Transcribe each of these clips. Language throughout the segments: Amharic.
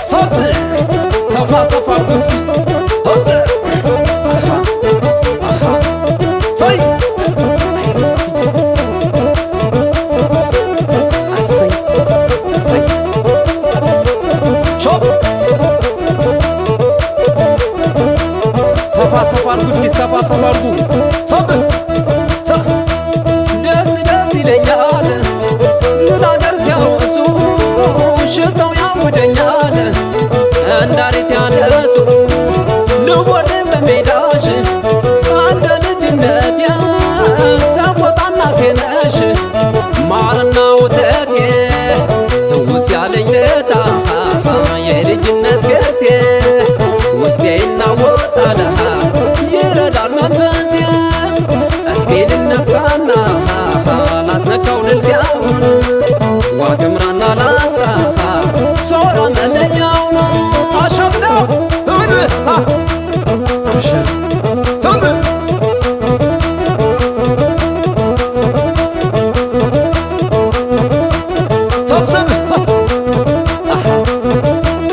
صبر صفا صفا وسكي اها اها صي عسي عسي شوف صفا صفا وسكي صفا صفا صبر صح ደስ ደስ ይለኛል ለናገር ሲያወሱ ሽታው ያውደኛል እንዳሪት ያነሱ ልወድ በሜዳሽ አንተ ልጅነት ያሳቆጣና ተነሽ ማርና ወተቴ ትውስ ያለኝ ለታ የልጅነት ገርሴ ውስጤ ይናወጣል ይረዳል መንፈሴ እስኪ ልነሳና ላስነካው ልልፊያውን ዋግምራና ላስታ ሶራ መለያው ነው አሸብነው አብሽር ሰም ሰብሰብ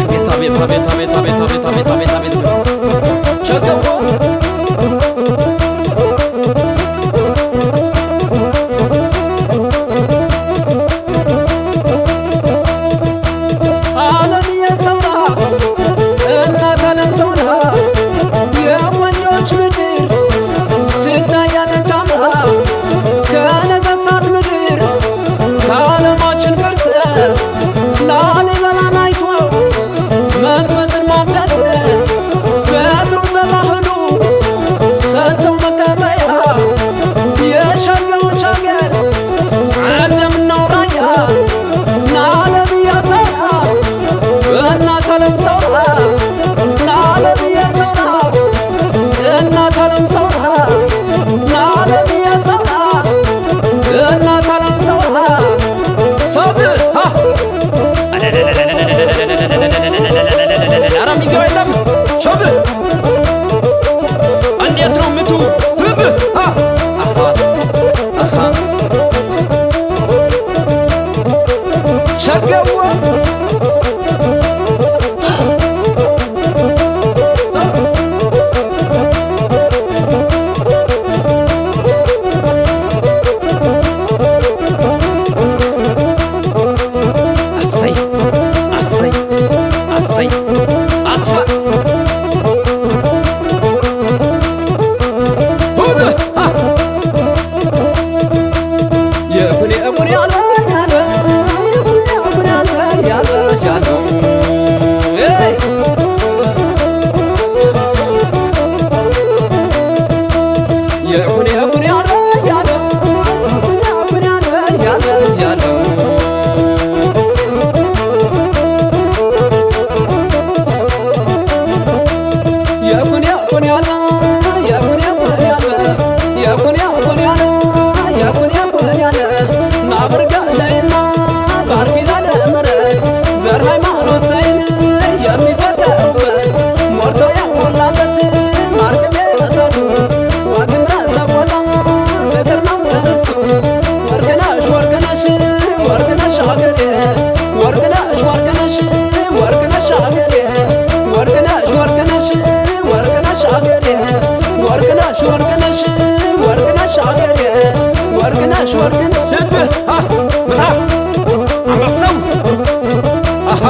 አቤት አቤት አቤት አቤት አቤት አቤት አቤት አቤት ቸገው ወርቅነሽ ሽብህ ምታ አንበሳው አሃ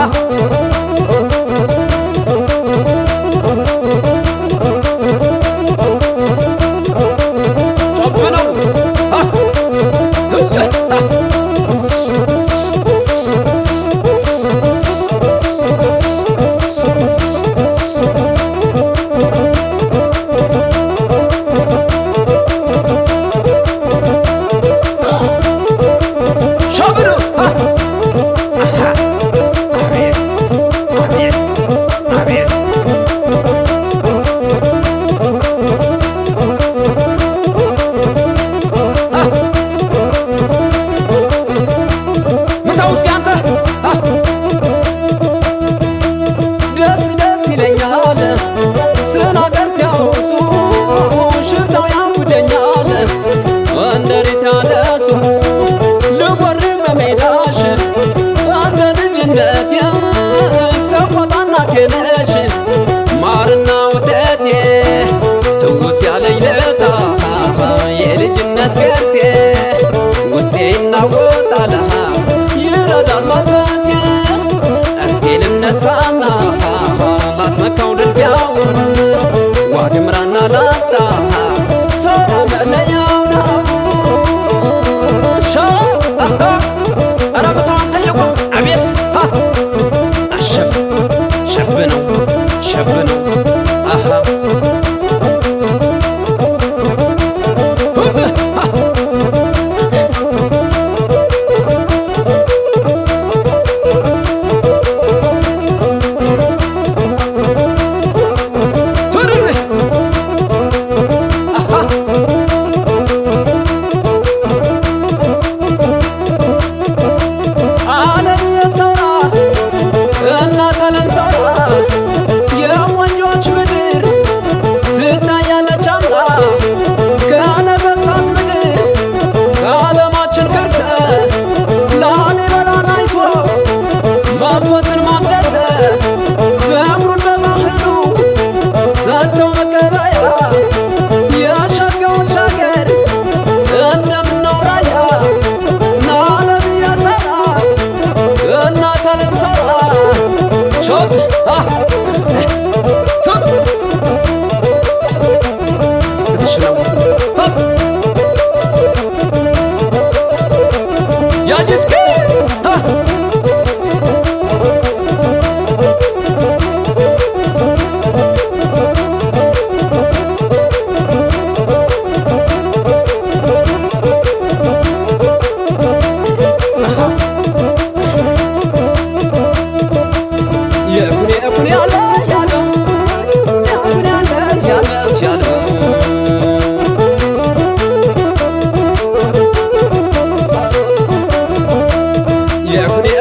ጨብነው መለያውን ዋግምራና ላስታ ሶራ መለያው ነው ሻ አረ በታን ተየቁ አቤት አሸብ ሸብ ነው ሸብ ነው አሃ መንፈስን ማንደሰ ፍቅሩን በባህሉ ሰጥተው መቀበያ የሸጋዎች ሀገር እንደምነው ራያ ናለም ያሰራ እናት አለም ሰራ ሾብ ሰብ ትንሽነው ሰብ ያጅስከ የኩኔ